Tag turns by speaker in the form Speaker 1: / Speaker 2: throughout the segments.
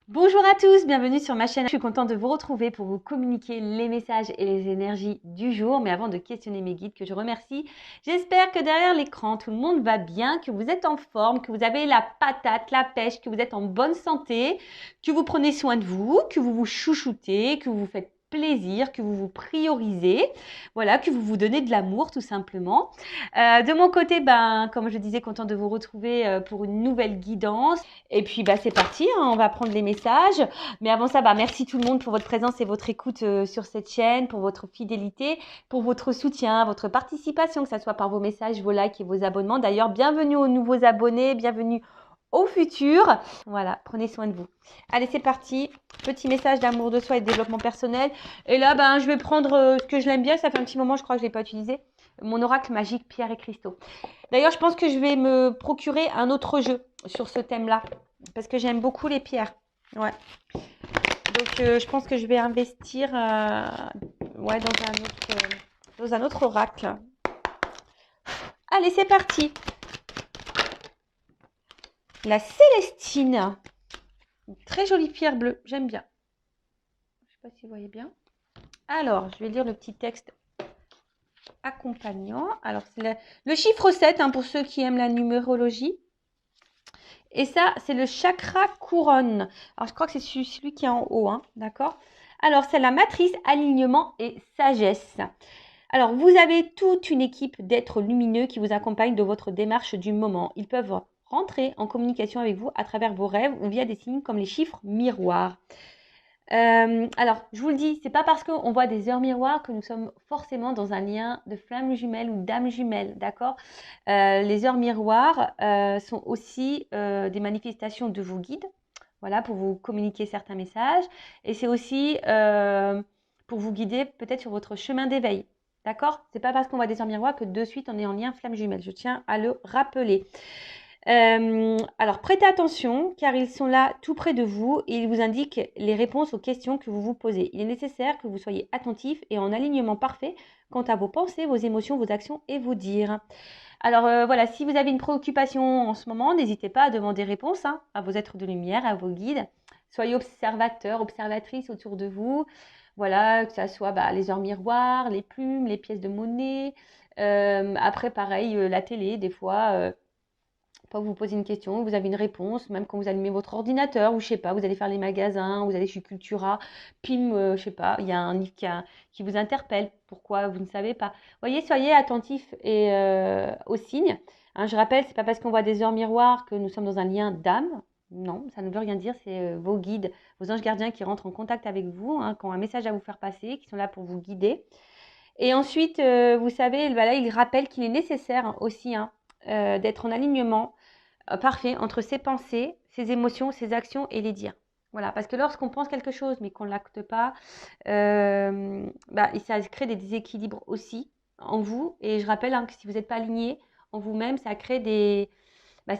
Speaker 1: Bonjour à tous, bienvenue sur ma chaîne. Je suis contente de vous retrouver pour vous communiquer les messages et les énergies du jour. Mais avant de questionner mes guides, que je remercie, j'espère que derrière l'écran, tout le monde va bien, que vous êtes en forme, que vous avez la patate, la pêche, que vous êtes en bonne santé, que vous prenez soin de vous, que vous vous chouchoutez, que vous vous faites plaisir, que vous vous priorisez, voilà, que vous vous donnez de l'amour tout simplement. De mon côté, comme je disais, contente de vous retrouver pour une nouvelle guidance. Et puis, c'est parti, hein, on va prendre les messages. Mais avant ça, merci tout le monde pour votre présence et votre écoute sur cette chaîne, pour votre fidélité, pour votre soutien, votre participation, que ce soit par vos messages, vos likes et vos abonnements. D'ailleurs, bienvenue aux nouveaux abonnés, bienvenue au futur. Voilà, prenez soin de vous. Allez, c'est parti. Petit message d'amour de soi et de développement personnel. Et là, je vais prendre ce que je l'aime bien. Ça fait un petit moment, je crois que je ne l'ai pas utilisé. Mon oracle magique, pierre et cristaux. D'ailleurs, je pense que je vais me procurer un autre jeu sur ce thème-là. Parce que j'aime beaucoup les pierres. Ouais. Donc, je pense que je vais investir dans un autre oracle. Allez, c'est parti. La Célestine. Une très jolie pierre bleue. J'aime bien. Je ne sais pas si vous voyez bien. Alors, je vais lire le petit texte accompagnant. Alors, c'est le chiffre 7 pour ceux qui aiment la numérologie. Et ça, c'est le chakra couronne. Alors, je crois que c'est celui qui est en haut, d'accord? Alors, c'est la matrice alignement et sagesse. Alors, vous avez toute une équipe d'êtres lumineux qui vous accompagnent de votre démarche du moment. Ils peuvent rentrer en communication avec vous à travers vos rêves ou via des signes comme les chiffres miroirs. Alors, je vous le dis, c'est pas parce qu'on voit des heures miroirs que nous sommes forcément dans un lien de flamme jumelle ou d'âme jumelle, d'accord? Les heures miroirs sont aussi des manifestations de vos guides, voilà, pour vous communiquer certains messages. Et c'est aussi pour vous guider peut-être sur votre chemin d'éveil, d'accord? C'est pas parce qu'on voit des heures miroirs que de suite on est en lien flamme jumelle. Je tiens à le rappeler. Alors, prêtez attention car ils sont là tout près de vous et ils vous indiquent les réponses aux questions que vous vous posez. Il est nécessaire que vous soyez attentif et en alignement parfait quant à vos pensées, vos émotions, vos actions et vos dires. Alors voilà, si vous avez une préoccupation en ce moment, n'hésitez pas à demander réponse à vos êtres de lumière, à vos guides. Soyez observateurs, observatrices autour de vous. Voilà, que ça soit les heures miroirs, les plumes, les pièces de monnaie. Après, pareil, la télé, des fois vous posez une question, vous avez une réponse, même quand vous allumez votre ordinateur, ou je sais pas, vous allez faire les magasins, vous allez chez Cultura, pim, je sais pas, il y a un livre qui vous interpelle, pourquoi vous ne savez pas. Voyez, soyez attentifs et aux signes. Je rappelle, c'est pas parce qu'on voit des heures miroirs que nous sommes dans un lien d'âme. Non, ça ne veut rien dire, c'est vos guides, vos anges gardiens qui rentrent en contact avec vous, qui ont un message à vous faire passer, qui sont là pour vous guider. Et ensuite, vous savez, là, il rappelle qu'il est nécessaire aussi d'être en alignement parfait entre ses pensées, ses émotions, ses actions et les dires. Voilà, parce que lorsqu'on pense quelque chose mais qu'on ne l'acte pas, ça crée des déséquilibres aussi en vous. Et je rappelle que si vous n'êtes pas aligné en vous-même, ça crée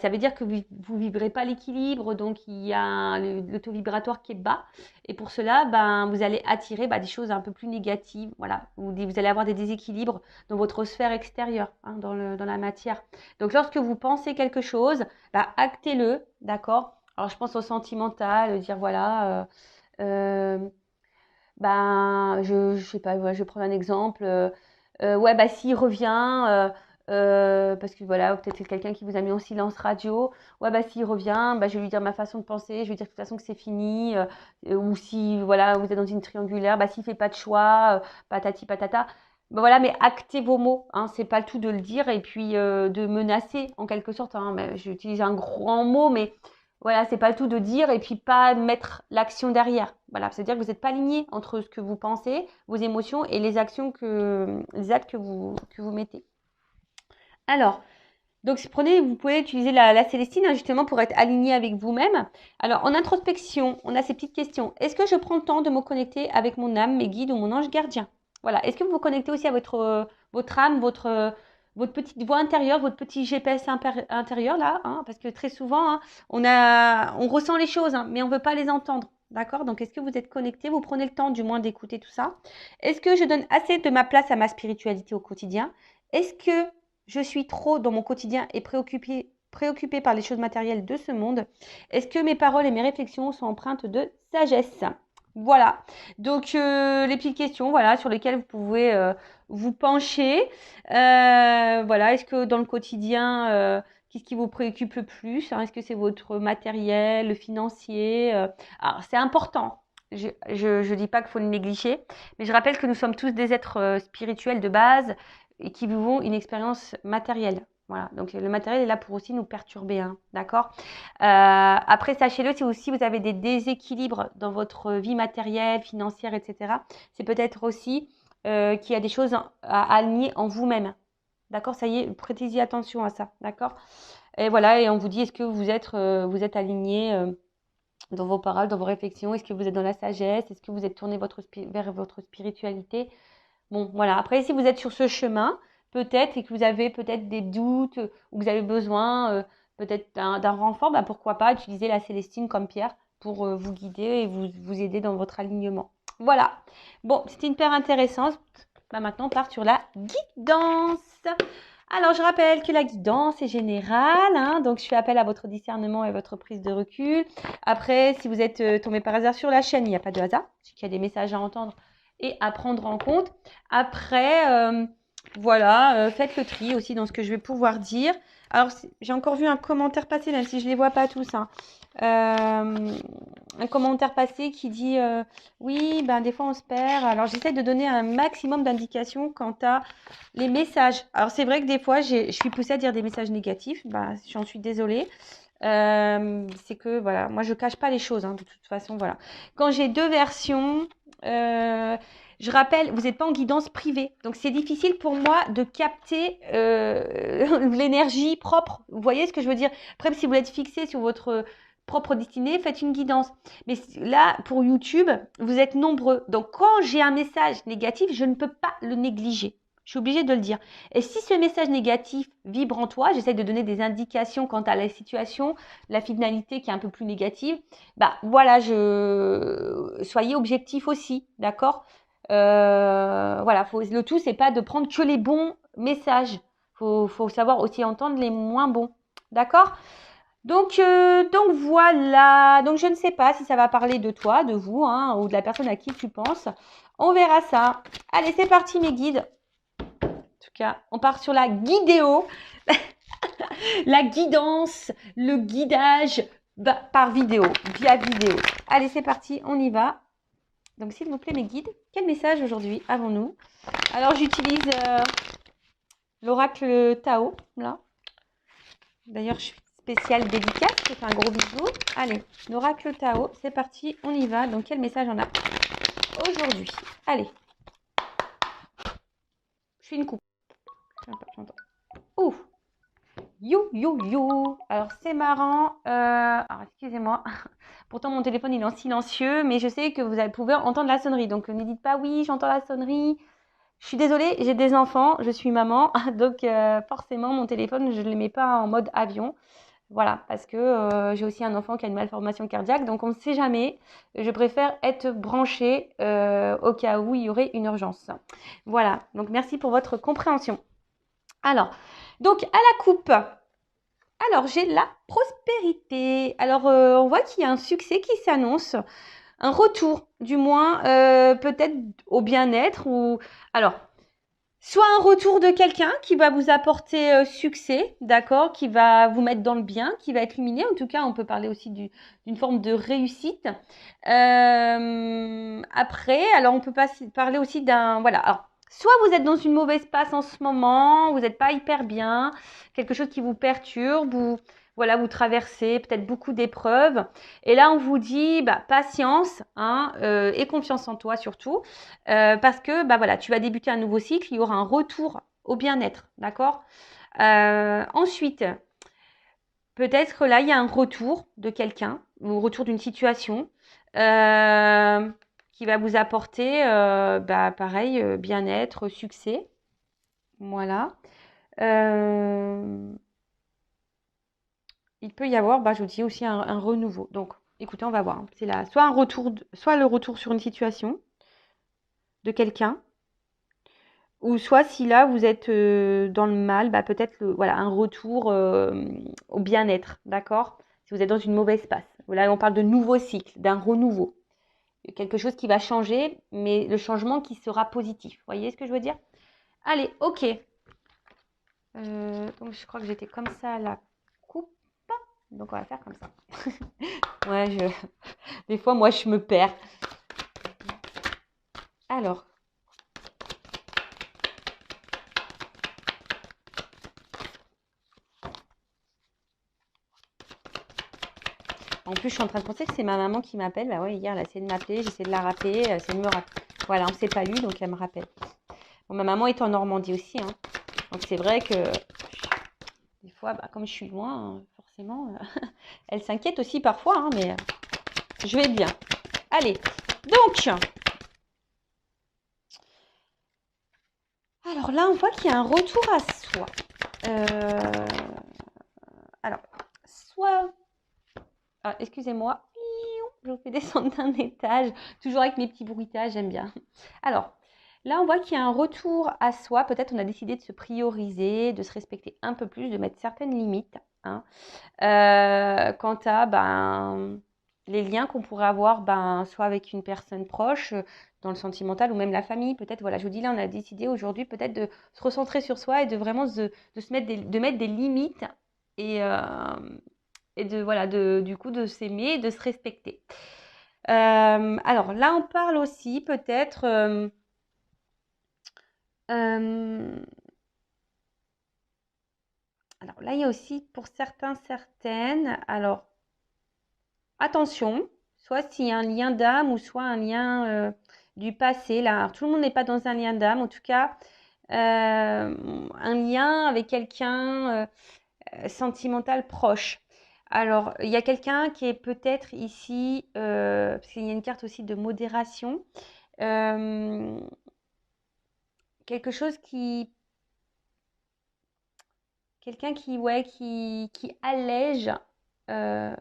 Speaker 1: ça veut dire que vous ne vibrez pas l'équilibre, donc il y a le taux vibratoire qui est bas. Et pour cela, vous allez attirer des choses un peu plus négatives. Voilà, vous allez avoir des déséquilibres dans votre sphère extérieure, dans la matière. Donc lorsque vous pensez quelque chose, actez-le, d'accord? Alors je pense au sentimental, dire voilà, je sais pas, je vais prendre un exemple. S'il revient, parce que voilà, peut-être c'est quelqu'un qui vous a mis en silence radio. Ouais, s'il revient, je vais lui dire ma façon de penser, je vais lui dire de toute façon que c'est fini. Ou si voilà, vous êtes dans une triangulaire, s'il fait pas de choix, patati patata. Voilà, mais actez vos mots, c'est pas le tout de le dire et puis de menacer en quelque sorte. J'utilise un grand mot, mais voilà, c'est pas le tout de dire et puis pas mettre l'action derrière. Voilà, c'est-à-dire que vous n'êtes pas aligné entre ce que vous pensez, vos émotions et les actes que vous mettez. Alors, donc vous pouvez utiliser la Célestine justement pour être aligné avec vous-même. Alors, en introspection, on a ces petites questions. Est-ce que je prends le temps de me connecter avec mon âme, mes guides ou mon ange gardien? Voilà. Est-ce que vous vous connectez aussi à votre âme, votre petite voix intérieure, votre petit GPS intérieur là, parce que très souvent, on ressent les choses, mais on ne veut pas les entendre. D'accord? Donc, est-ce que vous êtes connecté? Vous prenez le temps du moins d'écouter tout ça? Est-ce que je donne assez de ma place à ma spiritualité au quotidien? Est-ce que je suis trop dans mon quotidien et préoccupé par les choses matérielles de ce monde? Est-ce que mes paroles et mes réflexions sont empreintes de sagesse? Voilà, donc les petites questions voilà, sur lesquelles vous pouvez vous pencher. Voilà, est-ce que dans le quotidien, qu'est-ce qui vous préoccupe le plus, hein? Est-ce que c'est votre matériel, le financier? Alors, c'est important. Je dis pas qu'il faut le négliger, mais je rappelle que nous sommes tous des êtres spirituels de base et qui vivons une expérience matérielle. Voilà, donc le matériel est là pour aussi nous perturber, hein, d'accord? Après, sachez-le, si aussi vous avez des déséquilibres dans votre vie matérielle, financière, etc., c'est peut-être aussi qu'il y a des choses à aligner en vous-même. D'accord? Ça y est, prêtez-y attention à ça. D'accord? Et voilà, et on vous dit, est-ce que vous êtes aligné dans vos paroles, dans vos réflexions? Est-ce que vous êtes dans la sagesse? Est-ce que vous êtes tourné vers votre spiritualité? Bon, voilà. Après, si vous êtes sur ce chemin, peut-être, et que vous avez peut-être des doutes, ou que vous avez besoin peut-être d'un renfort, bah, pourquoi pas utiliser la Célestine comme pierre pour vous guider et vous aider dans votre alignement. Voilà. Bon, c'était hyper intéressant. Bah, maintenant, on part sur la guidance. Alors, je rappelle que la guidance est générale, hein, donc je fais appel à votre discernement et votre prise de recul. Après, si vous êtes tombé par hasard sur la chaîne, il n'y a pas de hasard, c'est qu'il y a des messages à entendre et à prendre en compte. Après, voilà, faites le tri aussi dans ce que je vais pouvoir dire. Alors, j'ai encore vu un commentaire passer, même si je ne les vois pas tous, hein. Un commentaire passé qui dit oui, ben des fois on se perd. Alors, j'essaie de donner un maximum d'indications quant à les messages. Alors, c'est vrai que des fois, je suis poussée à dire des messages négatifs. Ben, j'en suis désolée. C'est que, voilà, moi, je cache pas les choses, hein, de toute façon, voilà. Quand j'ai deux versions, je rappelle, vous n'êtes pas en guidance privée. Donc, c'est difficile pour moi de capter l'énergie propre. Vous voyez ce que je veux dire? Après, si vous êtes fixé sur votre propre destinée, faites une guidance. Mais là, pour YouTube, vous êtes nombreux. Donc, quand j'ai un message négatif, je ne peux pas le négliger. Je suis obligée de le dire. Et si ce message négatif vibre en toi, j'essaie de donner des indications quant à la situation, la finalité qui est un peu plus négative. Bah voilà, soyez objectif aussi, d'accord? Voilà, le tout, c'est pas de prendre que les bons messages. Faut savoir aussi entendre les moins bons, d'accord? Donc voilà. Donc je ne sais pas si ça va parler de toi, de vous, hein, ou de la personne à qui tu penses. On verra ça. Allez, c'est parti mes guides. En tout cas, on part sur la guidéo, la guidance, le guidage par vidéo, via vidéo. Allez, c'est parti, on y va. Donc, s'il vous plaît, mes guides, quel message aujourd'hui avons-nous? Alors, j'utilise l'oracle Tao, là. D'ailleurs, je suis spéciale dédicace, je fais un gros bisou. Allez, l'oracle Tao, c'est parti, on y va. Donc, quel message on a aujourd'hui? Allez. Je fais une coupe. Ouf. You. Alors, c'est marrant. Alors, excusez-moi. Pourtant, mon téléphone, il est en silencieux, mais je sais que vous pouvez entendre la sonnerie. Donc, ne dites pas oui, j'entends la sonnerie. Je suis désolée, j'ai des enfants, je suis maman. Donc, forcément, mon téléphone, je ne le mets pas en mode avion. Voilà, parce que j'ai aussi un enfant qui a une malformation cardiaque. Donc, on ne sait jamais. Je préfère être branchée au cas où il y aurait une urgence. Voilà. Donc, merci pour votre compréhension. Alors, donc, à la coupe. Alors, j'ai la prospérité. Alors, on voit qu'il y a un succès qui s'annonce, un retour, du moins, peut-être au bien-être ou... Alors, soit un retour de quelqu'un qui va vous apporter succès, d'accord, qui va vous mettre dans le bien, qui va être lumineux. En tout cas, on peut parler aussi d'une forme de réussite. Après, alors, on peut parler aussi d'un... Voilà, alors, soit vous êtes dans une mauvaise passe en ce moment, vous n'êtes pas hyper bien, quelque chose qui vous perturbe, voilà, vous traversez peut-être beaucoup d'épreuves. Et là, on vous dit, patience, hein, et confiance en toi surtout, parce que, voilà, tu vas débuter un nouveau cycle, il y aura un retour au bien-être, d'accord? Ensuite, peut-être là, il y a un retour de quelqu'un, ou retour d'une situation, qui va vous apporter, pareil, bien-être, succès. Voilà. Il peut y avoir, je vous dis aussi un renouveau. Donc, écoutez, on va voir. C'est là, soit le retour sur une situation de quelqu'un, Ou soit si là, vous êtes dans le mal, bah, peut-être voilà, un retour au bien-être, d'accord? Si vous êtes dans une mauvaise passe. Là, on parle de nouveau cycle, d'un renouveau. Quelque chose qui va changer, mais le changement qui sera positif. Vous voyez ce que je veux dire? Allez, ok. Donc, je crois que j'étais comme ça à la coupe. Donc, on va faire comme ça. Ouais, des fois, moi, je me perds. Alors. En plus, je suis en train de penser que c'est ma maman qui m'appelle. Bah ouais, hier, elle a essayé de m'appeler. J'essaie de la rappeler. Elle essaie de me rappeler. Voilà, on ne s'est pas eu, donc elle me rappelle. Bon, ma maman est en Normandie aussi, hein. Donc, c'est vrai que des fois, bah, comme je suis loin, forcément, elle s'inquiète aussi parfois, hein, mais je vais bien. Allez, donc, alors là, on voit qu'il y a un retour à soi. Alors, soit... Ah, excusez-moi, je vous fais descendre d'un étage, toujours avec mes petits bruitages, j'aime bien. Alors, là, on voit qu'il y a un retour à soi. Peut-être on a décidé de se prioriser, de se respecter un peu plus, de mettre certaines limites, hein. Quant à les liens qu'on pourrait avoir, soit avec une personne proche, dans le sentimental, ou même la famille. Peut-être, voilà, je vous dis, là, on a décidé aujourd'hui peut-être de se recentrer sur soi et de vraiment de mettre des limites et voilà, du coup, de s'aimer et de se respecter. Alors là, on parle aussi peut-être... alors là, il y a aussi pour certains, certaines... Alors, attention, soit s'il y a un lien d'âme ou soit un lien du passé. Là, alors, tout le monde n'est pas dans un lien d'âme. En tout cas, un lien avec quelqu'un sentimental proche. Alors, il y a quelqu'un qui est peut-être ici, parce qu'il y a une carte aussi de modération, euh, quelque chose qui, quelqu'un qui, ouais, qui allège euh,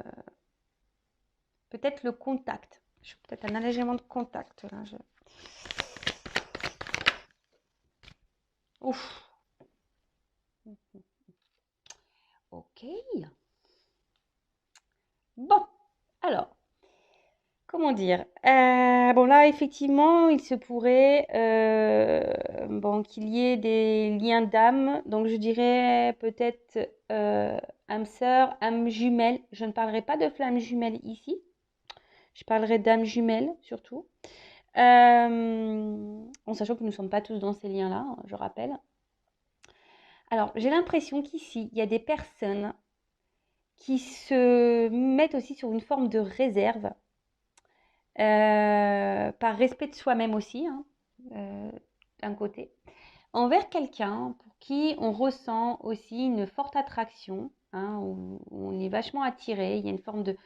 Speaker 1: peut-être le contact. Peut-être un allègement de contact. Là, Ouf. Ok. Bon, alors, comment dire? Bon, là, effectivement, il se pourrait bon, qu'il y ait des liens d'âme. Donc, je dirais peut-être âme sœur, âme jumelle. Je ne parlerai pas de flamme jumelle ici. Je parlerai d'âme jumelle surtout. En sachant que nous ne sommes pas tous dans ces liens-là, je rappelle. Alors, j'ai l'impression qu'ici, il y a des personnes qui se mettent aussi sur une forme de réserve, par respect de soi-même aussi, hein, d'un côté, envers quelqu'un pour qui on ressent aussi une forte attraction, hein, où on est vachement attiré, il y a une forme de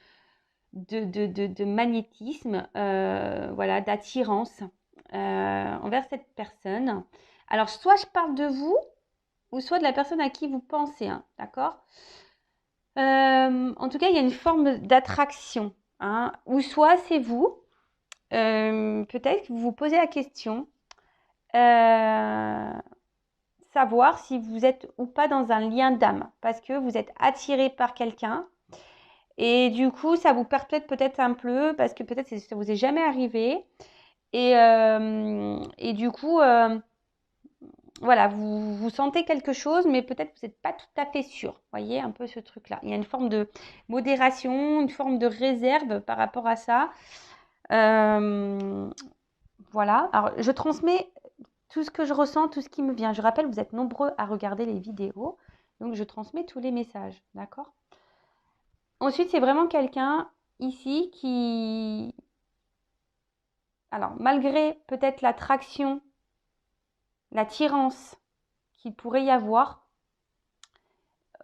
Speaker 1: magnétisme, voilà, d'attirance envers cette personne. Alors, soit je parle de vous, ou soit de la personne à qui vous pensez, hein, d'accord? En tout cas, il y a une forme d'attraction, hein, ou soit c'est vous, peut-être que vous vous posez la question, savoir si vous êtes ou pas dans un lien d'âme, parce que vous êtes attiré par quelqu'un, et du coup, ça vous perpète peut-être un peu, parce que peut-être ça vous est jamais arrivé, et du coup, voilà, vous sentez quelque chose, mais peut-être vous n'êtes pas tout à fait sûr. Vous voyez un peu ce truc-là. Il y a une forme de modération, une forme de réserve par rapport à ça. Voilà. Alors, je transmets tout ce que je ressens, tout ce qui me vient. Je rappelle, vous êtes nombreux à regarder les vidéos. Donc, je transmets tous les messages. D'accord? Ensuite, c'est vraiment quelqu'un ici qui... Alors, malgré peut-être l'attraction, l'attirance qu'il pourrait y avoir,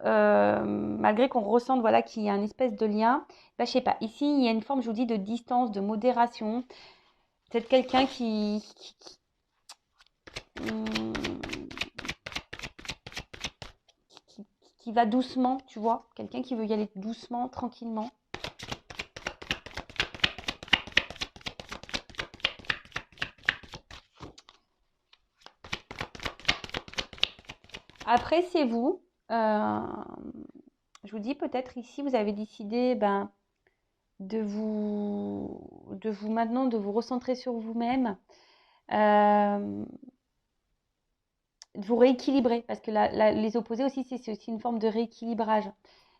Speaker 1: malgré qu'on ressente voilà, qu'il y a une espèce de lien, je sais pas, ici il y a une forme, je vous dis, de distance, de modération. Peut-être quelqu'un qui va doucement, tu vois, quelqu'un qui veut y aller doucement, tranquillement. Après, c'est vous. Je vous dis peut-être ici, vous avez décidé de vous maintenant, de vous recentrer sur vous-même, de vous rééquilibrer. Parce que les opposés aussi, c'est aussi une forme de rééquilibrage.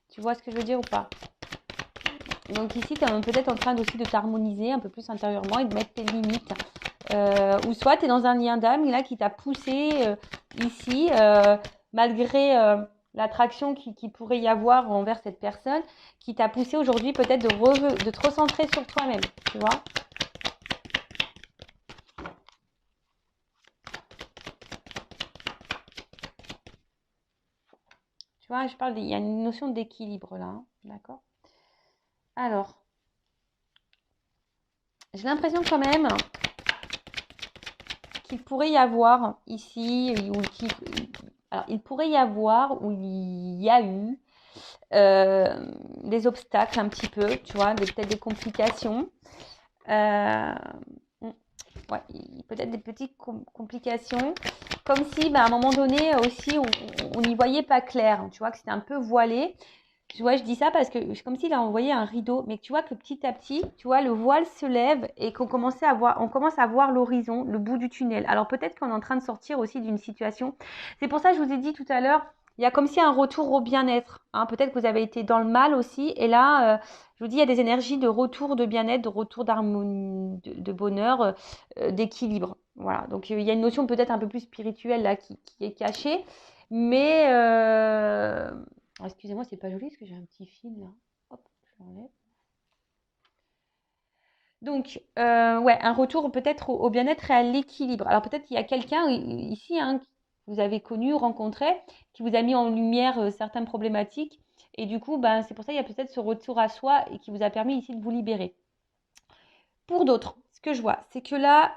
Speaker 1: Tu vois ce que je veux dire ou pas? Donc ici, tu es peut-être en train aussi de t'harmoniser un peu plus intérieurement et de mettre tes limites. Ou soit tu es dans un lien d'âme là qui t'a poussé ici, malgré l'attraction qui pourrait y avoir envers cette personne, qui t'a poussé aujourd'hui peut-être de te recentrer sur toi-même, tu vois. Tu vois, il y a une notion d'équilibre là, hein, d'accord? Alors, j'ai l'impression quand même qu'il pourrait y avoir ici, alors il pourrait y avoir, ou il y a eu, des obstacles un petit peu, tu vois, peut-être des complications. Ouais, peut-être des petites complications, comme si à un moment donné aussi on n'y voyait pas clair, tu vois, que c'était un peu voilé. Tu vois, je dis ça parce que c'est comme s'il a envoyé un rideau, mais tu vois que petit à petit, tu vois, le voile se lève et on commence à voir l'horizon, le bout du tunnel. Alors peut-être qu'on est en train de sortir aussi d'une situation. C'est pour ça que je vous ai dit tout à l'heure, il y a comme si un retour au bien-être, hein. Peut-être que vous avez été dans le mal aussi, et là, je vous dis, il y a des énergies de retour de bien-être, de retour d'harmonie, de bonheur, d'équilibre. Voilà. Donc il y a une notion peut-être un peu plus spirituelle là qui est cachée, mais excusez-moi, c'est pas joli parce que j'ai un petit fil là. Hop, je l'enlève. Donc, ouais, un retour peut-être au bien-être et à l'équilibre. Alors peut-être qu'il y a quelqu'un ici, hein, que vous avez connu, rencontré, qui vous a mis en lumière certaines problématiques. Et du coup, c'est pour ça qu'il y a peut-être ce retour à soi et qui vous a permis ici de vous libérer. Pour d'autres, ce que je vois, c'est que là,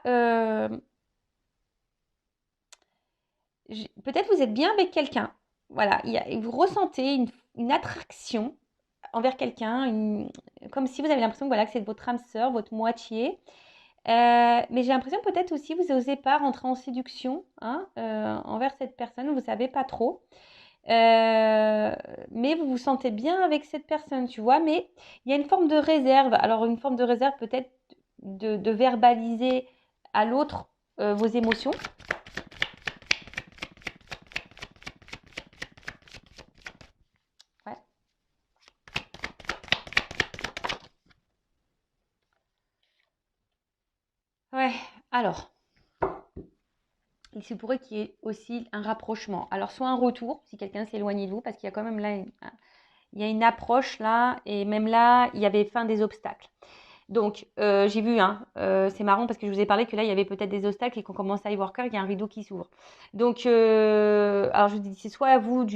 Speaker 1: peut-être vous êtes bien avec quelqu'un. Voilà, vous ressentez une attraction envers quelqu'un, comme si vous avez l'impression que, voilà, que c'est votre âme sœur, votre moitié. Mais j'ai l'impression peut-être aussi vous n'osez pas rentrer en séduction, hein, envers cette personne, vous ne savez pas trop. Mais vous vous sentez bien avec cette personne, tu vois. Mais il y a une forme de réserve. Alors une forme de réserve peut-être de verbaliser à l'autre vos émotions. Ouais. Ouais. Alors, il se pourrait qu'il y ait aussi un rapprochement. Alors, soit un retour, si quelqu'un s'éloigne de vous, parce qu'il y a quand même là, il y a une approche là, et même là, il y avait fin des obstacles. Donc, j'ai vu, hein, c'est marrant parce que je vous ai parlé que là, il y avait peut-être des obstacles et qu'on commence à y voir clair, il y a un rideau qui s'ouvre. Donc, alors je vous dis, c'est soit vous,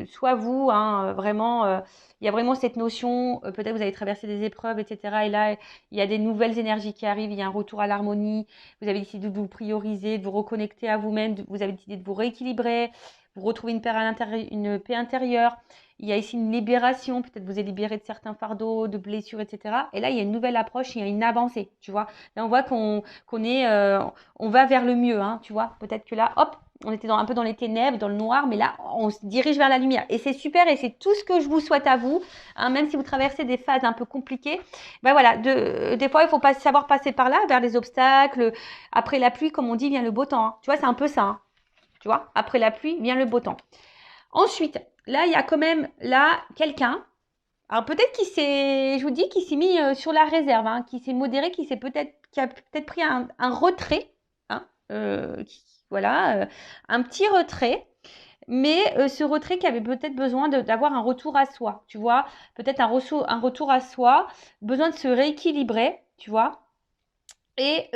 Speaker 1: soit vous, hein, vraiment, il y a vraiment cette notion, peut-être vous avez traversé des épreuves, etc. Et là, il y a des nouvelles énergies qui arrivent, il y a un retour à l'harmonie, vous avez décidé de vous prioriser, de vous reconnecter à vous-même, vous avez décidé de vous rééquilibrer, vous retrouvez une paix intérieure. Il y a ici une libération, peut-être vous êtes libéré de certains fardeaux, de blessures, etc. Et là, il y a une nouvelle approche, il y a une avancée, tu vois. Là, on voit qu'on est, on va vers le mieux, hein, tu vois. Peut-être que là, hop, on était un peu dans les ténèbres, dans le noir, mais là, on se dirige vers la lumière. Et c'est super, et c'est tout ce que je vous souhaite à vous, hein, même si vous traversez des phases un peu compliquées. Voilà, des fois, il faut pas savoir passer par là, vers les obstacles. Après la pluie, comme on dit, vient le beau temps, hein. Tu vois, c'est un peu ça, hein, tu vois. Après la pluie, vient le beau temps. Ensuite, là, il y a quand même là quelqu'un. Alors peut-être je vous dis, qu'il s'est mis sur la réserve, hein, qui s'est modéré, qui a peut-être pris un retrait, hein, voilà, un petit retrait, mais ce retrait qui avait peut-être besoin d'avoir un retour à soi, tu vois, peut-être un retour à soi, besoin de se rééquilibrer, tu vois, et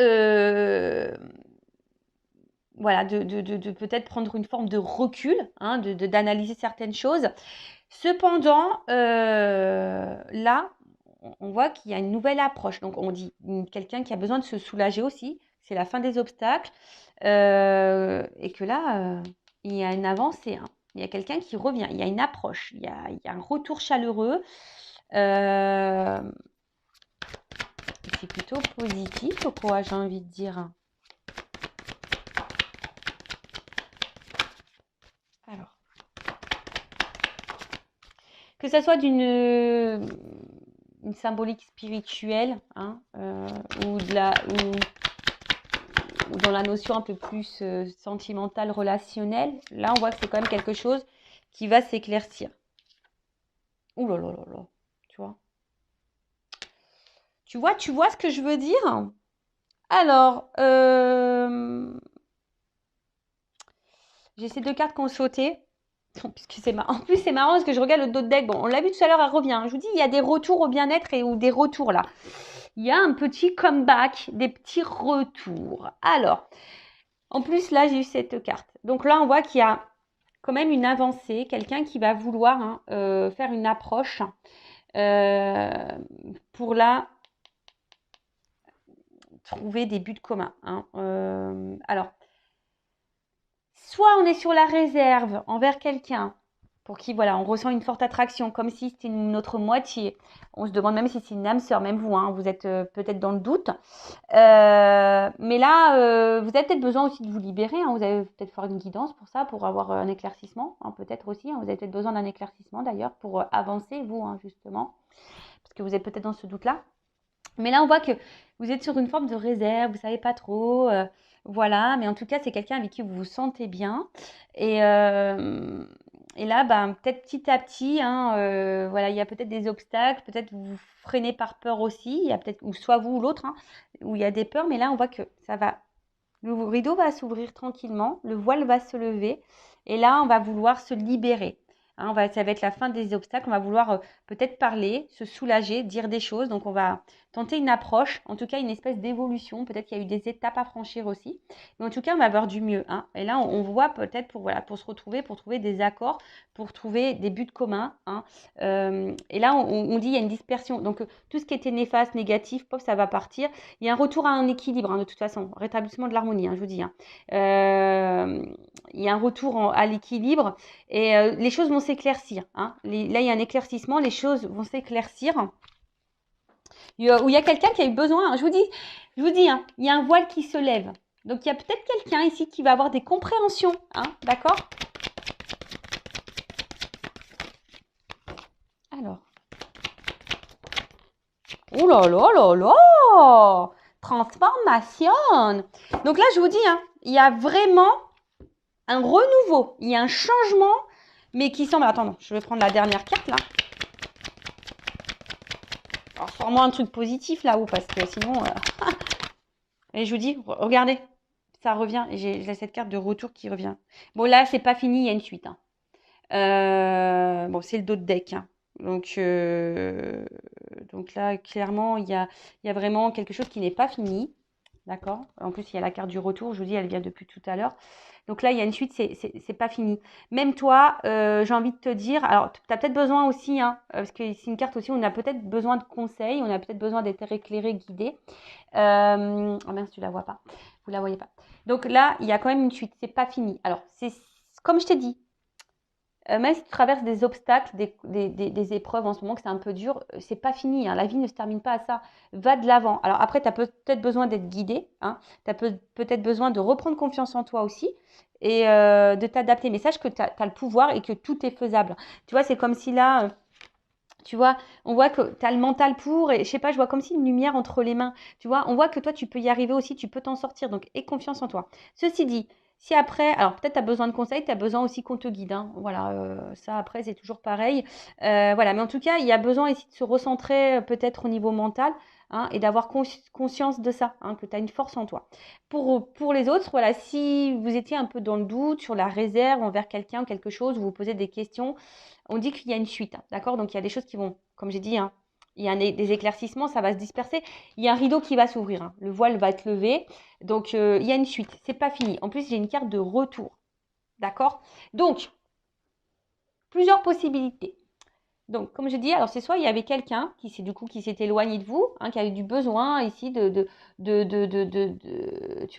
Speaker 1: voilà, de peut-être prendre une forme de recul, hein, d'analyser certaines choses. Cependant, là, on voit qu'il y a une nouvelle approche. Donc, on dit quelqu'un qui a besoin de se soulager aussi. C'est la fin des obstacles. Et que là, il y a une avancée, hein. Il y a quelqu'un qui revient. Il y a une approche. Il y a un retour chaleureux. C'est plutôt positif, quoi, j'ai envie de dire. Alors, que ça soit une symbolique spirituelle, hein, ou dans la notion un peu plus sentimentale, relationnelle, là on voit que c'est quand même quelque chose qui va s'éclaircir. Ouh là là là là, tu vois. Tu vois ce que je veux dire? Alors, j'ai ces deux cartes qui ont sauté. Puisque c'est en plus, c'est marrant parce que je regarde le dos de deck. Bon, on l'a vu tout à l'heure, elle revient. Je vous dis, il y a des retours au bien-être ou des retours là. Il y a un petit comeback, des petits retours. Alors, en plus, là, j'ai eu cette carte. Donc là, on voit qu'il y a quand même une avancée. Quelqu'un qui va vouloir faire une approche pour là trouver des buts communs. Hein. Alors, soit on est sur la réserve envers quelqu'un pour qui, voilà, on ressent une forte attraction, comme si c'était notre moitié. On se demande même si c'est une âme sœur, même vous, hein, vous êtes peut-être dans le doute. Mais là, vous avez peut-être besoin aussi de vous libérer. Hein, vous avez peut-être faire une guidance pour ça, pour avoir un éclaircissement, hein, peut-être aussi. Hein, vous avez peut-être besoin d'un éclaircissement d'ailleurs pour avancer, vous, hein, justement, parce que vous êtes peut-être dans ce doute-là. Mais là, on voit que vous êtes sur une forme de réserve, vous ne savez pas trop. Voilà, mais en tout cas, c'est quelqu'un avec qui vous vous sentez bien. Et là, ben, peut-être petit à petit, hein, voilà, il y a peut-être des obstacles, peut-être vous vous freinez par peur aussi, il y a peut-être, ou soit vous ou l'autre, hein, où il y a des peurs, mais là, on voit que ça va, le rideau va s'ouvrir tranquillement, le voile va se lever, et là, on va vouloir se libérer. Hein, ça va être la fin des obstacles, on va vouloir peut-être parler, se soulager, dire des choses, donc on va tenter une approche, en tout cas une espèce d'évolution, peut-être qu'il y a eu des étapes à franchir aussi, mais en tout cas on va avoir du mieux. Hein. Et là on voit peut-être pour se retrouver, pour trouver des accords, pour trouver des buts communs. Hein. Et là on dit il y a une dispersion, donc tout ce qui était néfaste, négatif, pop, ça va partir. Il y a un retour à un équilibre, hein, de toute façon, rétablissement de l'harmonie, hein, je vous dis. Hein. Il y a un retour à l'équilibre et les choses vont s'éclaircir. Hein. Là il y a un éclaircissement, les choses vont s'éclaircir. Où il y a quelqu'un qui a eu besoin, hein, je vous dis, hein, il y a un voile qui se lève. Donc, il y a peut-être quelqu'un ici qui va avoir des compréhensions, hein, d'accord? Alors. Oh là là là là! Transformation! Donc là, je vous dis, hein, il y a vraiment un renouveau, il y a un changement, mais qui semble... Attends, non, je vais prendre la dernière carte, là. Alors, sors-moi un truc positif, là-haut, parce que sinon... Et je vous dis, regardez, ça revient. J'ai cette carte de retour qui revient. Bon, là, c'est pas fini, il y a une suite. Hein. Bon, c'est le dos de deck. Hein. Donc là, clairement, il y a vraiment quelque chose qui n'est pas fini. D'accord? En plus, il y a la carte du retour. Je vous dis, elle vient depuis tout à l'heure. Donc là, il y a une suite, c'est pas fini. Même toi, j'ai envie de te dire, alors tu as peut-être besoin aussi, hein, parce que c'est une carte aussi, on a peut-être besoin de conseils, on a peut-être besoin d'être éclairé, guidé. Oh mince, tu la vois pas. Vous la voyez pas. Donc là, il y a quand même une suite, c'est pas fini. Alors, c'est comme je t'ai dit, même si tu traverses des obstacles, des épreuves en ce moment, que c'est un peu dur, c'est pas fini. Hein. La vie ne se termine pas à ça. Va de l'avant. Alors après, tu as peut-être besoin d'être guidé. Hein. Tu as peut-être besoin de reprendre confiance en toi aussi et de t'adapter. Mais sache que tu as le pouvoir et que tout est faisable. Tu vois, c'est comme si là... tu vois, on voit que tu as le mental pour, et je sais pas, je vois comme si une lumière entre les mains. Tu vois, on voit que toi, tu peux y arriver aussi, tu peux t'en sortir. Donc, aie confiance en toi. Ceci dit, si après, alors peut-être tu as besoin de conseils, tu as besoin aussi qu'on te guide. Hein. Voilà, ça après, c'est toujours pareil. Voilà, mais en tout cas, il y a besoin ici de se recentrer peut-être au niveau mental. Hein, et d'avoir conscience de ça, hein, que tu as une force en toi. Pour les autres, voilà, si vous étiez un peu dans le doute sur la réserve envers quelqu'un, quelque chose, vous vous posez des questions, on dit qu'il y a une suite, hein, d'accord? Donc il y a des choses qui vont, comme j'ai dit, hein, il y a des éclaircissements, ça va se disperser. Il y a un rideau qui va s'ouvrir, hein, le voile va être levé. Donc il y a une suite, c'est pas fini. En plus, j'ai une carte de retour, d'accord? Donc, plusieurs possibilités. Donc, comme je dis, alors c'est soit il y avait quelqu'un qui s'est éloigné de vous, hein, qui avait du besoin ici tu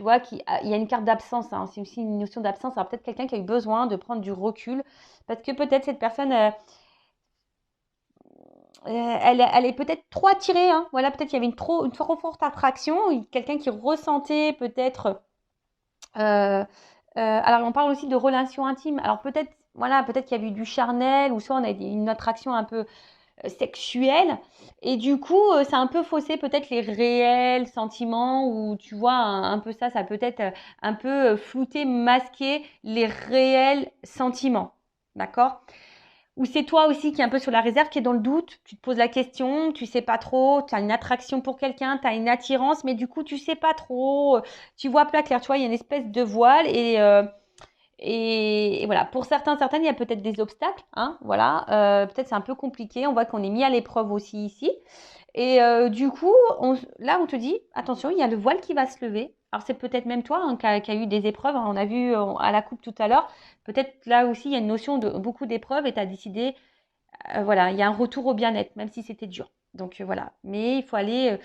Speaker 1: vois, il y a une carte d'absence, hein, c'est aussi une notion d'absence. Alors peut-être quelqu'un qui a eu besoin de prendre du recul, parce que peut-être cette personne, elle est peut-être trop attirée, hein, voilà, peut-être il y avait une trop forte attraction, quelqu'un qui ressentait peut-être, alors on parle aussi de relations intimes, alors peut-être voilà, peut-être qu'il y a eu du charnel, ou soit on a une attraction un peu sexuelle, et du coup, ça a un peu faussé peut-être les réels sentiments, ou tu vois, un peu ça peut être un peu flouter, masquer les réels sentiments, d'accord? Ou c'est toi aussi qui est un peu sur la réserve, qui est dans le doute, tu te poses la question, tu sais pas trop, tu as une attraction pour quelqu'un, tu as une attirance, mais du coup, tu sais pas trop, tu vois pas clair, tu vois, il y a une espèce de voile, et voilà, pour certaines, il y a peut-être des obstacles, hein, voilà, peut-être c'est un peu compliqué, on voit qu'on est mis à l'épreuve aussi ici. Et du coup, là, on te dit, attention, il y a le voile qui va se lever. Alors, c'est peut-être même toi hein, qui a eu des épreuves, hein, on a vu à la coupe tout à l'heure. Peut-être là aussi, il y a une notion de beaucoup d'épreuves et tu as décidé, voilà, il y a un retour au bien-être, même si c'était dur. Donc, voilà. Mais il faut aller,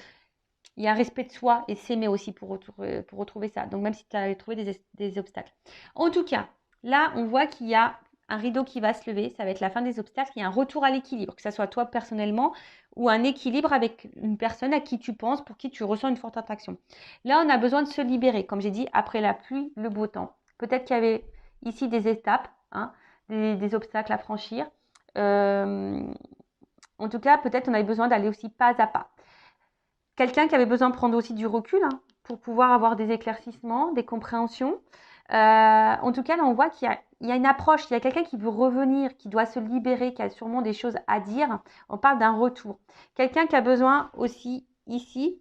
Speaker 1: il y a un respect de soi et s'aimer aussi pour retrouver ça. Donc, même si tu as trouvé des obstacles. En tout cas, là, on voit qu'il y a un rideau qui va se lever. Ça va être la fin des obstacles. Il y a un retour à l'équilibre, que ce soit toi personnellement ou un équilibre avec une personne à qui tu penses, pour qui tu ressens une forte attraction. Là, on a besoin de se libérer. Comme j'ai dit, après la pluie, le beau temps. Peut-être qu'il y avait ici des étapes, hein, des obstacles à franchir. En tout cas, peut-être on avait besoin d'aller aussi pas à pas. Quelqu'un qui avait besoin de prendre aussi du recul hein, pour pouvoir avoir des éclaircissements, des compréhensions. En tout cas, là, on voit qu'il y a une approche, il y a quelqu'un qui veut revenir, qui doit se libérer, qui a sûrement des choses à dire. On parle d'un retour. Quelqu'un qui a besoin aussi ici,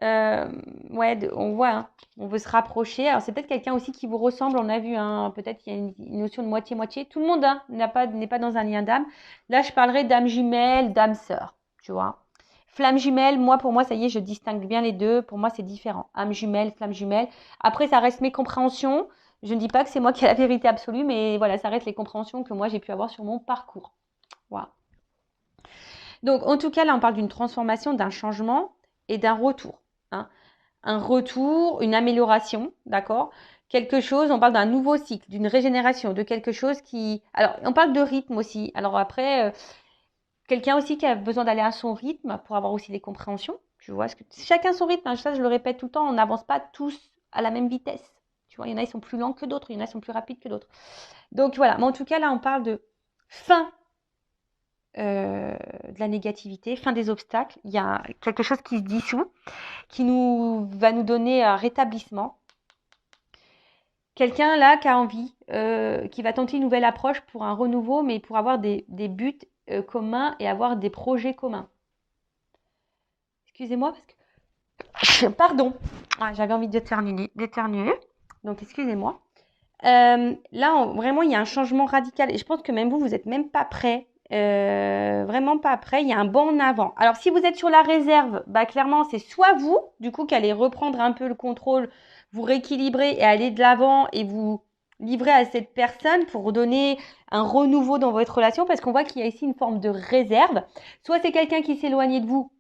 Speaker 1: ouais, on voit, hein, on veut se rapprocher. Alors, c'est peut-être quelqu'un aussi qui vous ressemble, on a vu, hein, peut-être qu'il y a une notion de moitié-moitié. Tout le monde hein, n'est pas dans un lien d'âme. Là, je parlerai d'âme jumelle, d'âme sœur, tu vois. Flamme jumelle, pour moi, ça y est, je distingue bien les deux. Pour moi, c'est différent. Âme jumelle, flamme jumelle. Après, ça reste mes compréhensions. Je ne dis pas que c'est moi qui ai la vérité absolue, mais voilà, ça reste les compréhensions que moi, j'ai pu avoir sur mon parcours. Voilà. Donc, en tout cas, là, on parle d'une transformation, d'un changement et d'un retour. Hein. Un retour, une amélioration, d'accord? Quelque chose, on parle d'un nouveau cycle, d'une régénération, de quelque chose qui… Alors, on parle de rythme aussi. Alors après… quelqu'un aussi qui a besoin d'aller à son rythme pour avoir aussi des compréhensions. Tu vois, chacun son rythme. Hein, ça, je le répète tout le temps, on n'avance pas tous à la même vitesse. Tu vois, il y en a, ils sont plus lents que d'autres, il y en a, ils sont plus rapides que d'autres. Donc voilà, mais en tout cas, là, on parle de fin de la négativité, fin des obstacles. Il y a quelque chose qui se dissout, qui va nous donner un rétablissement. Quelqu'un là qui a envie, qui va tenter une nouvelle approche pour un renouveau, mais pour avoir des buts communs et avoir des projets communs. Excusez-moi parce que… Pardon. Ah, j'avais envie d'éternuer. Donc, excusez-moi. Là, vraiment, il y a un changement radical. Et je pense que même vous n'êtes même pas prêt. Vraiment pas prêt. Il y a un bond en avant. Alors, si vous êtes sur la réserve, bah, clairement, c'est soit vous, du coup, qui allez reprendre un peu le contrôle, vous rééquilibrer et aller de l'avant et vous livrer à cette personne pour donner un renouveau dans votre relation, parce qu'on voit qu'il y a ici une forme de réserve. Soit c'est quelqu'un qui s'éloigne de vous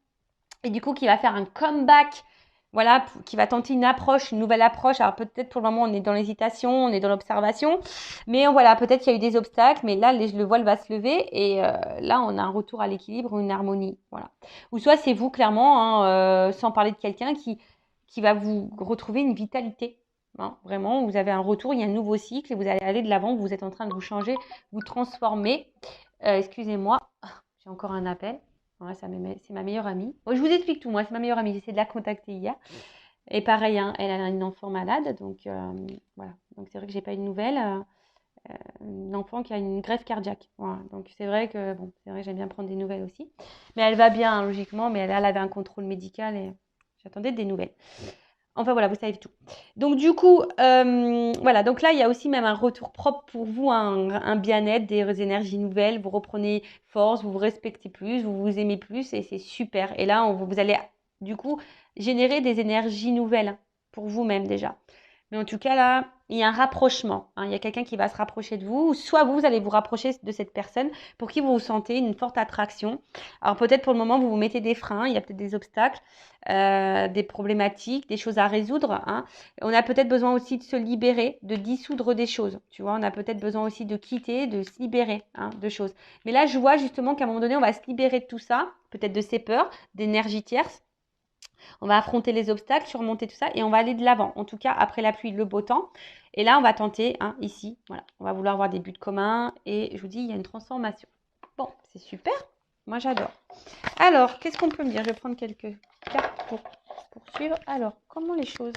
Speaker 1: et du coup qui va faire un comeback, voilà, qui va tenter une nouvelle approche. Alors peut-être pour le moment on est dans l'hésitation, on est dans l'observation, mais voilà, peut-être qu'il y a eu des obstacles, mais là le voile va se lever et là on a un retour à l'équilibre, une harmonie, voilà. Ou soit c'est vous clairement, hein, sans parler de quelqu'un qui va vous retrouver une vitalité. Hein, vraiment, vous avez un retour, il y a un nouveau cycle et vous allez aller de l'avant, vous êtes en train de vous changer, vous transformer. Excusez-moi, j'ai encore un appel. Ouais, c'est ma meilleure amie. Bon, je vous explique tout, moi, c'est ma meilleure amie. J'ai essayé de la contacter hier. Et pareil, hein, elle a une enfant malade. Donc, voilà. Donc, c'est vrai que j'ai pas eu de nouvelles. Une enfant qui a une greffe cardiaque. Voilà. Donc, c'est vrai que, bon, c'est vrai que j'aime bien prendre des nouvelles aussi. Mais elle va bien, hein, logiquement. Mais elle avait un contrôle médical et j'attendais des nouvelles. Enfin voilà, vous savez tout. Donc du coup, voilà, donc là, il y a aussi même un retour propre pour vous, un bien-être, des énergies nouvelles, vous reprenez force, vous vous respectez plus, vous vous aimez plus et c'est super. Et là, vous allez du coup générer des énergies nouvelles pour vous-même déjà. Mais en tout cas, là, il y a un rapprochement. Hein, il y a quelqu'un qui va se rapprocher de vous, ou soit vous allez vous rapprocher de cette personne pour qui vous ressentez une forte attraction. Alors peut-être pour le moment, vous vous mettez des freins, il y a peut-être des obstacles, des problématiques, des choses à résoudre. Hein. On a peut-être besoin aussi de se libérer, de dissoudre des choses. Tu vois, on a peut-être besoin aussi de quitter, de se libérer hein, de choses. Mais là, je vois justement qu'à un moment donné, on va se libérer de tout ça, peut-être de ces peurs, d'énergie tierce. On va affronter les obstacles, surmonter tout ça et on va aller de l'avant. En tout cas, après la pluie, le beau temps. Et là, on va tenter, hein, ici, voilà, on va vouloir avoir des buts communs et je vous dis, il y a une transformation. Bon, c'est super. Moi, j'adore. Alors, qu'est-ce qu'on peut me dire? Je vais prendre quelques cartes pour poursuivre. Alors, comment les choses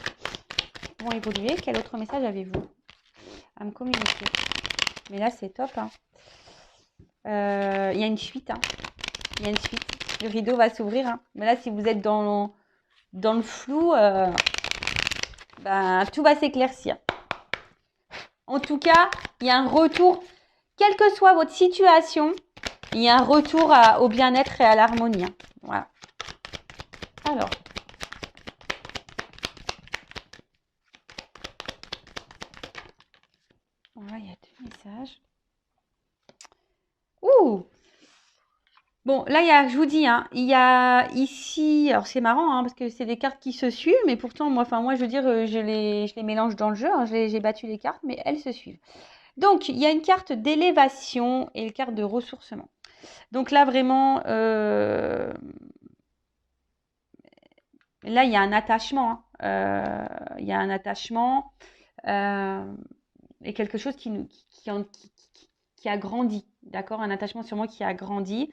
Speaker 1: vont évoluer? Quel autre message avez-vous à me communiquer? Mais là, c'est top. Hein. Il y a une suite. Hein. Il y a une suite. Le rideau va s'ouvrir. Hein. Mais là, si vous êtes dans le flou, ben, tout va s'éclaircir. En tout cas, il y a un retour, quelle que soit votre situation, il y a un retour au bien-être et à l'harmonie. Hein. Voilà. Alors. Voilà, il y a 2 messages. Ouh! Bon, là, je vous dis, hein, il y a ici, alors c'est marrant, hein, parce que c'est des cartes qui se suivent, mais pourtant, moi, je veux dire, je les mélange dans le jeu, hein, j'ai battu les cartes, mais elles se suivent. Donc, il y a une carte d'élévation et une carte de ressourcement. Donc là, vraiment, là, il y a un attachement. Hein. Il y a un attachement et quelque chose qui a grandi, d'accord? Un attachement sûrement qui a grandi.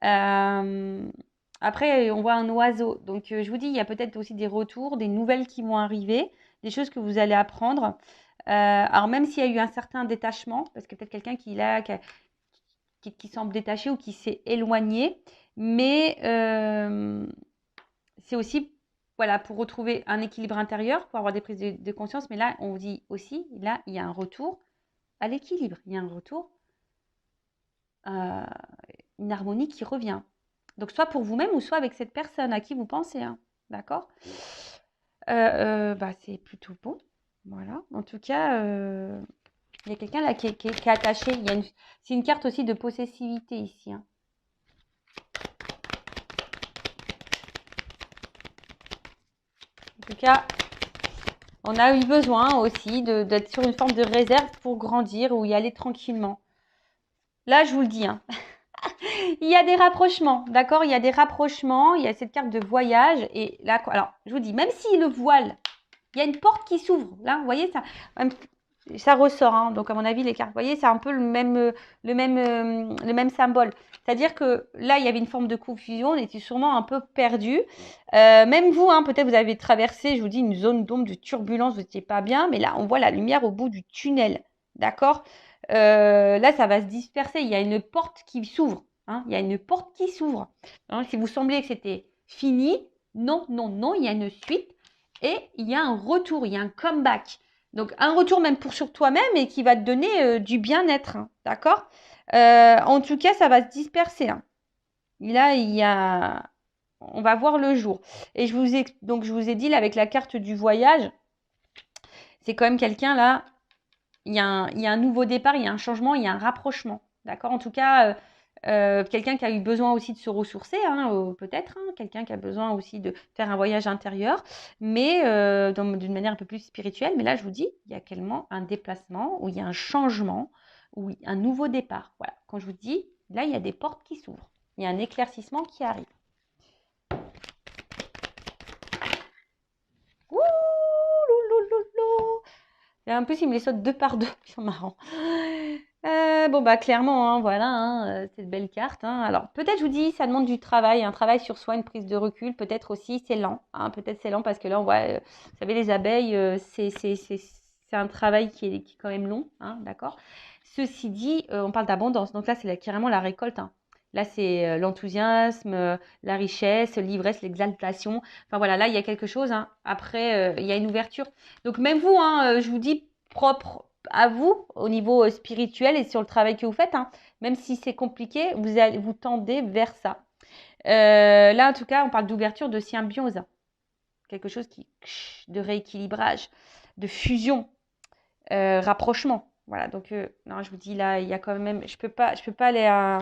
Speaker 1: Après, on voit un oiseau. Donc, je vous dis, il y a peut-être aussi des retours, des nouvelles qui vont arriver, des choses que vous allez apprendre. Alors, même s'il y a eu un certain détachement, parce que peut-être quelqu'un qui semble détaché ou qui s'est éloigné, mais c'est aussi, voilà, pour retrouver un équilibre intérieur, pour avoir des prises de conscience. Mais là, on vous dit aussi, là, il y a un retour à l'équilibre. Il y a un retour, une harmonie qui revient. Donc, soit pour vous-même ou soit avec cette personne à qui vous pensez. Hein. D'accord? C'est plutôt bon. Voilà. En tout cas, il y a quelqu'un là qui est attaché. C'est une carte aussi de possessivité ici. Hein. En tout cas, on a eu besoin aussi d'être sur une forme de réserve pour grandir ou y aller tranquillement. Là, je vous le dis. Hein. Il y a des rapprochements, d'accord? Il y a des rapprochements, il y a cette carte de voyage. Et là, alors, je vous dis, même si le voile, il y a une porte qui s'ouvre. Là, vous voyez, ça ressort. Hein, donc, à mon avis, les cartes, vous voyez, c'est un peu le même symbole. C'est-à-dire que là, il y avait une forme de confusion, on était sûrement un peu perdu. Même vous, hein, peut-être vous avez traversé, je vous dis, une zone d'ombre, de turbulence, vous n'étiez pas bien. Mais là, on voit la lumière au bout du tunnel, d'accord? Là, ça va se disperser. Il y a une porte qui s'ouvre. Hein, il y a une porte qui s'ouvre. Hein, si vous sembliez que c'était fini, non, non, non, il y a une suite et il y a un retour, il y a un comeback. Donc, un retour même sur toi-même et qui va te donner du bien-être. Hein, d'accord? En tout cas, ça va se disperser. Hein. Et là, on va voir le jour. Et je vous ai dit, là, avec la carte du voyage, c'est quand même quelqu'un, là, il y a un nouveau départ, il y a un changement, il y a un rapprochement. D'accord? En tout cas, quelqu'un qui a eu besoin aussi de se ressourcer, hein, peut-être, hein, quelqu'un qui a besoin aussi de faire un voyage intérieur, mais d'une manière un peu plus spirituelle. Mais là, je vous dis, il y a clairement un déplacement, où il y a un changement, où il y a un nouveau départ. Voilà. Quand je vous dis, là, il y a des portes qui s'ouvrent. Il y a un éclaircissement qui arrive. Ouh, loulouloulou. Et en plus, il me les saute 2 par 2. C'est marrant. Clairement, hein, voilà, hein, cette belle carte. Hein. Alors, peut-être, je vous dis, ça demande du travail, un travail sur soi, une prise de recul. Peut-être aussi, c'est lent. Hein, peut-être c'est lent parce que là, on voit, vous savez, les abeilles, c'est un travail qui est quand même long, hein, d'accord? Ceci dit, on parle d'abondance. Donc là, c'est carrément la récolte. Hein. Là, c'est l'enthousiasme, la richesse, l'ivresse, l'exaltation. Enfin, voilà, là, il y a quelque chose. Hein. Après, il y a une ouverture. Donc, même vous, hein, je vous dis, propre à vous au niveau spirituel et sur le travail que vous faites, hein, même si c'est compliqué, vous tendez vers ça. Là, en tout cas, on parle d'ouverture, de symbiose, quelque chose de rééquilibrage, de fusion, rapprochement. Voilà, donc non, je vous dis là, il y a quand même, je peux pas aller à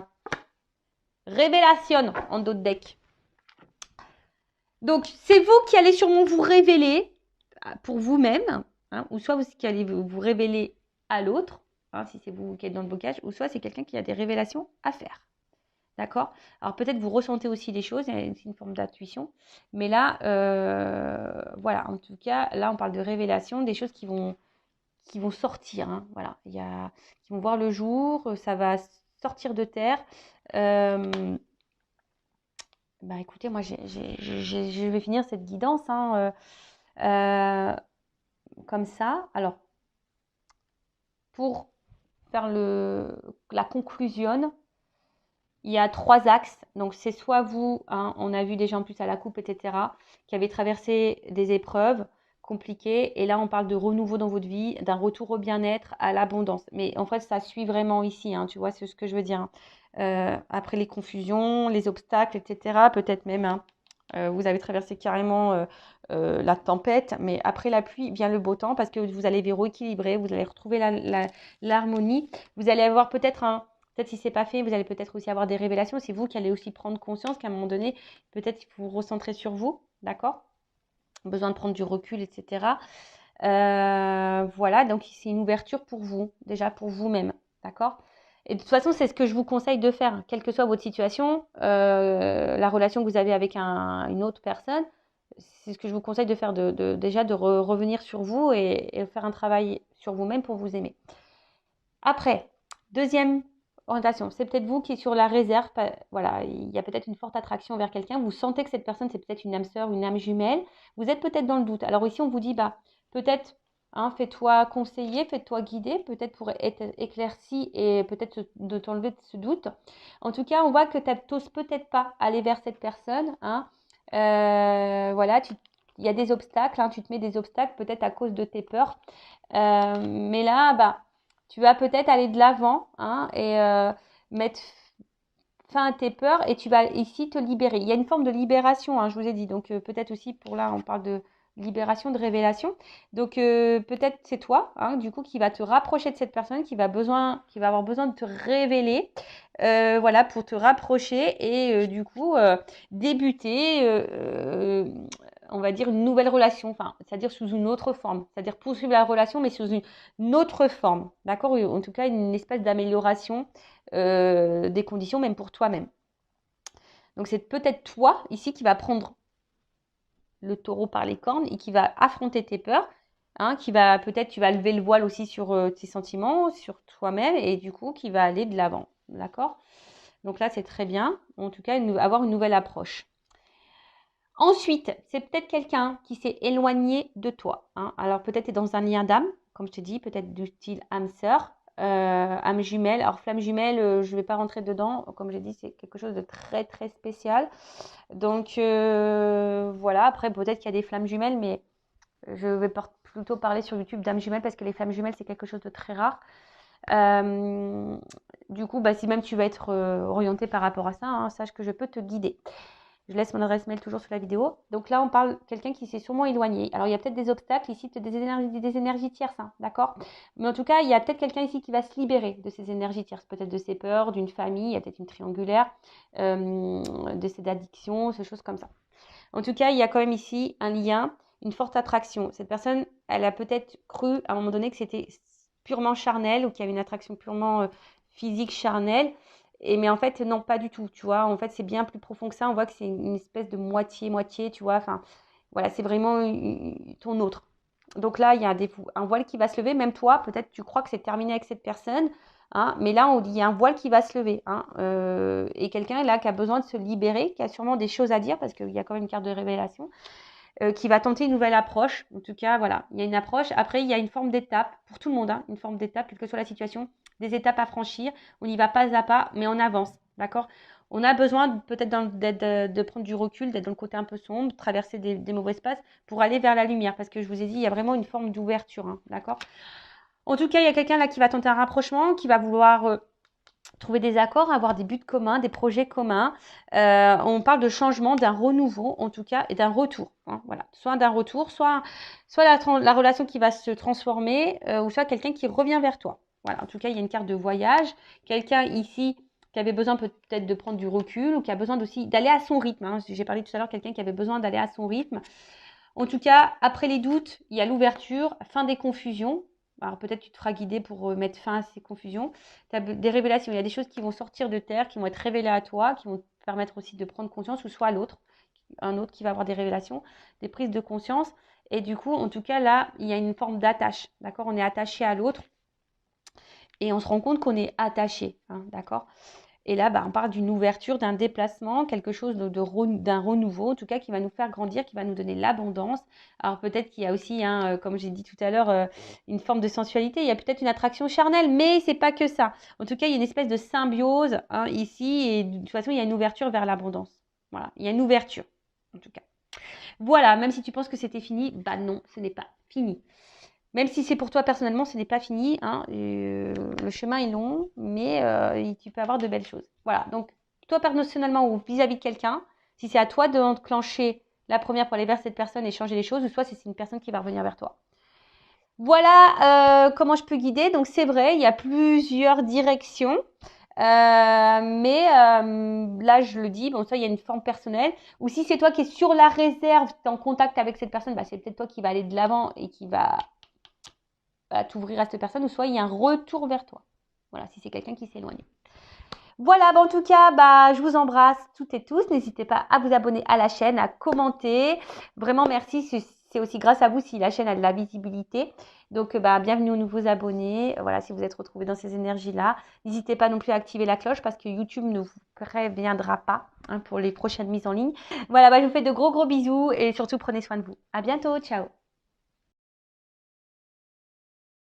Speaker 1: révélation en d'autres decks. Donc, c'est vous qui allez sûrement vous révéler pour vous-même, hein, ou soit vous qui allez vous révéler à l'autre, hein, si c'est vous qui êtes dans le blocage, ou soit c'est quelqu'un qui a des révélations à faire. D'accord? Alors peut-être vous ressentez aussi des choses, c'est une forme d'intuition. Mais là, voilà, en tout cas, là, on parle de révélation, des choses qui vont sortir, hein, voilà, qui vont voir le jour, ça va sortir de terre. Bah écoutez, moi, je vais finir cette guidance hein, comme ça. Alors, pour faire la conclusion, il y a 3 axes. Donc, c'est soit vous, hein, on a vu des gens plus à la coupe, etc., qui avez traversé des épreuves compliquées. Et là, on parle de renouveau dans votre vie, d'un retour au bien-être, à l'abondance. Mais en fait, ça suit vraiment ici, hein, tu vois, c'est ce que je veux dire. Après les confusions, les obstacles, etc., peut-être même, hein, vous avez traversé carrément la tempête, mais après la pluie vient le beau temps parce que vous allez vous rééquilibrer, vous allez retrouver l'harmonie. Vous allez avoir peut-être si c'est pas fait, vous allez peut-être aussi avoir des révélations. C'est vous qui allez aussi prendre conscience qu'à un moment donné, peut-être il faut vous recentrer sur vous, d'accord? Besoin de prendre du recul, etc. Voilà, donc c'est une ouverture pour vous, déjà pour vous-même, d'accord? Et de toute façon, c'est ce que je vous conseille de faire, quelle que soit votre situation, la relation que vous avez avec une autre personne, c'est ce que je vous conseille de faire, déjà de revenir sur vous et faire un travail sur vous-même pour vous aimer. Après, deuxième orientation, c'est peut-être vous qui êtes sur la réserve. Voilà, il y a peut-être une forte attraction vers quelqu'un. Vous sentez que cette personne, c'est peut-être une âme sœur, une âme jumelle. Vous êtes peut-être dans le doute. Alors ici, on vous dit, bah, peut-être, hein, fais-toi conseiller, fais-toi guider, peut-être pour être éclairci et peut-être de t'enlever de ce doute. En tout cas, on voit que tu n'oses peut-être pas aller vers cette personne. Hein. Voilà, il y a des obstacles, hein, tu te mets des obstacles peut-être à cause de tes peurs. Mais là, bah, tu vas peut-être aller de l'avant hein, et mettre fin à tes peurs et tu vas ici te libérer. Il y a une forme de libération, hein, je vous ai dit. Donc peut-être aussi pour là, on parle de libération, de révélation. Donc peut-être c'est toi, hein, du coup, qui va te rapprocher de cette personne, qui va avoir besoin de te révéler, voilà, pour te rapprocher et du coup débuter. On va dire une nouvelle relation, enfin, c'est-à-dire sous une autre forme, c'est-à-dire poursuivre la relation, mais sous une autre forme, d'accord? En tout cas, une espèce d'amélioration des conditions, même pour toi-même. Donc, c'est peut-être toi, ici, qui va prendre le taureau par les cornes et qui va affronter tes peurs, hein, peut-être, tu vas lever le voile aussi sur tes sentiments, sur toi-même, et du coup, qui va aller de l'avant, d'accord? Donc là, c'est très bien, en tout cas, avoir une nouvelle approche. Ensuite, c'est peut-être quelqu'un qui s'est éloigné de toi. Hein. Alors peut-être tu es dans un lien d'âme, comme je te dis, peut-être du style âme sœur, âme jumelle. Alors flamme jumelle, je ne vais pas rentrer dedans. Comme j'ai dit, c'est quelque chose de très très spécial. Donc voilà, après peut-être qu'il y a des flammes jumelles, mais je vais plutôt parler sur YouTube d'âme jumelle parce que les flammes jumelles, c'est quelque chose de très rare. Du coup, bah, si même tu vas être orienté par rapport à ça, hein, sache que je peux te guider. Je laisse mon adresse mail toujours sous la vidéo. Donc là, on parle de quelqu'un qui s'est sûrement éloigné. Alors, il y a peut-être des obstacles ici, peut-être des énergies tierces, hein, d'accord? Mais en tout cas, il y a peut-être quelqu'un ici qui va se libérer de ces énergies tierces, peut-être de ses peurs, d'une famille, il y a peut-être une triangulaire, de ses addictions, ces choses comme ça. En tout cas, il y a quand même ici un lien, une forte attraction. Cette personne, elle a peut-être cru à un moment donné que c'était purement charnel ou qu'il y avait une attraction purement physique, charnelle. Mais en fait, non, pas du tout, tu vois. En fait, c'est bien plus profond que ça. On voit que c'est une espèce de moitié-moitié, tu vois. Enfin, voilà, c'est vraiment ton autre. Donc là, il y a un voile qui va se lever. Même toi, peut-être tu crois que c'est terminé avec cette personne. Hein, mais là, on dit il y a un voile qui va se lever. Hein, et quelqu'un là qui a besoin de se libérer, qui a sûrement des choses à dire parce qu'il y a quand même une carte de révélation. Qui va tenter une nouvelle approche. En tout cas, voilà, il y a une approche. Après, il y a une forme d'étape pour tout le monde, hein, une forme d'étape, quelle que soit la situation, des étapes à franchir. On y va pas à pas, mais on avance, d'accord? On a besoin peut-être de prendre du recul, d'être dans le côté un peu sombre, traverser des mauvais espaces pour aller vers la lumière. Parce que je vous ai dit, il y a vraiment une forme d'ouverture, hein, d'accord? En tout cas, il y a quelqu'un là qui va tenter un rapprochement, qui va vouloir trouver des accords, avoir des buts communs, des projets communs. On parle de changement, d'un renouveau en tout cas, et d'un retour. Hein, voilà. Soit d'un retour, soit la relation qui va se transformer, ou soit quelqu'un qui revient vers toi. Voilà. En tout cas, il y a une carte de voyage. Quelqu'un ici qui avait besoin peut-être de prendre du recul ou qui a besoin aussi d'aller à son rythme. Hein. J'ai parlé tout à l'heure, quelqu'un qui avait besoin d'aller à son rythme. En tout cas, après les doutes, il y a l'ouverture, fin des confusions. Alors peut-être tu te feras guider pour mettre fin à ces confusions. Tu as des révélations, il y a des choses qui vont sortir de terre, qui vont être révélées à toi, qui vont te permettre aussi de prendre conscience, ou soit l'autre, un autre qui va avoir des révélations, des prises de conscience. Et du coup, en tout cas, là, il y a une forme d'attache, d'accord? On est attaché à l'autre et on se rend compte qu'on est attaché, hein, d'accord? Et là, on parle d'une ouverture, d'un déplacement, quelque chose d'un renouveau, en tout cas, qui va nous faire grandir, qui va nous donner l'abondance. Alors peut-être qu'il y a aussi, hein, comme j'ai dit tout à l'heure, une forme de sensualité. Il y a peut-être une attraction charnelle, mais c'est pas que ça. En tout cas, il y a une espèce de symbiose, hein, ici, et de toute façon, il y a une ouverture vers l'abondance. Voilà, il y a une ouverture, en tout cas. Voilà, même si tu penses que c'était fini, non, ce n'est pas fini. Même si c'est pour toi personnellement, ce n'est pas fini, hein, le chemin est long, mais tu peux avoir de belles choses. Voilà, donc toi personnellement ou vis-à-vis de quelqu'un, si c'est à toi de enclencher la première pour aller vers cette personne et changer les choses, ou soit si c'est une personne qui va revenir vers toi. Voilà comment je peux guider. Donc c'est vrai, il y a plusieurs directions. Mais là, je le dis, bon, ça, il y a une forme personnelle. Ou si c'est toi qui es sur la réserve, tu es en contact avec cette personne, c'est peut-être toi qui va aller de l'avant et qui va t'ouvrir à cette personne, ou soit il y a un retour vers toi. Voilà, si c'est quelqu'un qui s'éloigne. Voilà, en tout cas, je vous embrasse toutes et tous. N'hésitez pas à vous abonner à la chaîne, à commenter. Vraiment, merci. C'est aussi grâce à vous si la chaîne a de la visibilité. Donc, bienvenue aux nouveaux abonnés. Voilà, si vous êtes retrouvés dans ces énergies-là. N'hésitez pas non plus à activer la cloche parce que YouTube ne vous préviendra pas, hein, pour les prochaines mises en ligne. Voilà, je vous fais de gros bisous et surtout prenez soin de vous. À bientôt, ciao.